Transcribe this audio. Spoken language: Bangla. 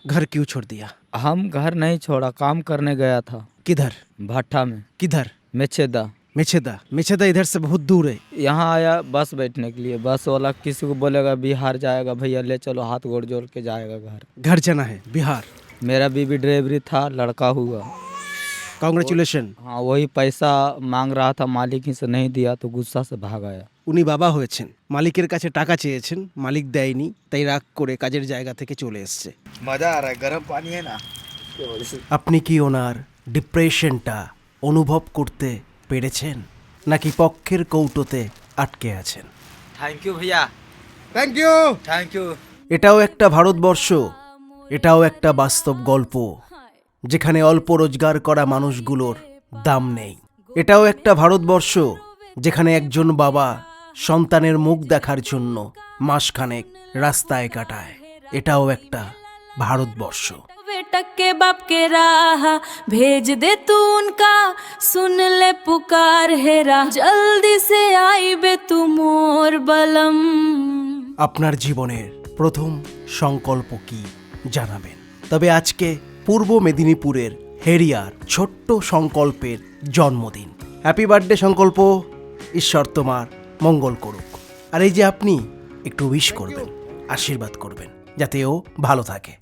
घर क्यों छोड़ दिया? हम घर नहीं छोड़ा, काम करने गया था किधर? भट्टा में, किधर? मेछेदा। मेछेदा। मेछेदा इधर से बहुत दूर है। यहाँ आया बस बैठने के लिए। बस वाला किसी को बोलेगा बिहार जाएगा, भैया ले चलो, हाथ गोड़ जोड़ के जाएगा घर। घर जाना है बिहार। मेरा बीबी ड्राइवरी था, लड़का हुआ। कॉन्ग्रेचुलेशन। हाँ, वही पैसा मांग रहा था, मालिक ही से नहीं दिया तो गुस्सा से भाग आया। উনি বাবা হয়েছেন, মালিকের কাছে টাকা চেয়েছেন, মালিক দেয়নি, তাই রাগ করে কাজের জায়গা থেকে চলে এসেছে। मजा आ रहा है, गर्म पानी है ना। আপনি কি ওনার ডিপ্রেশনটা অনুভব করতে পেরেছেন নাকি পক্ষের কৌটোতে আটকে আছেন? थैंक यू भैया, থ্যাংক ইউ। Thank you. এটাও একটা ভারতবর্ষ, এটাও একটা বাস্তব গল্প যেখানে অল্প রোজগার করা মানুষগুলোর দাম নেই। এটাও একটা ভারতবর্ষ যেখানে একজন বাবা সন্তানের মুখ দেখার জন্য মাসখানেক রাস্তায় কাটায়। এটাও একটা ভারতবর্ষ। बेटा के बाप के राह भेज दे तू उनका, सुन ले पुकार हेरा, जल्दी से आई बे तू मोर बलम। আপনার জীবনের প্রথম সংকল্প কি জানাবেন? তবে আজকে পূর্ব মেদিনীপুরের হেরিয়ার ছোট্ট সংকল্পের জন্মদিন। হ্যাপি বার্থডে সংকল্প, ঈশ্বর তোমার মঙ্গল করুক। আর এই যে আপনি একটু উইশ করবেন, আশীর্বাদ করবেন যাতে ও ভালো থাকে।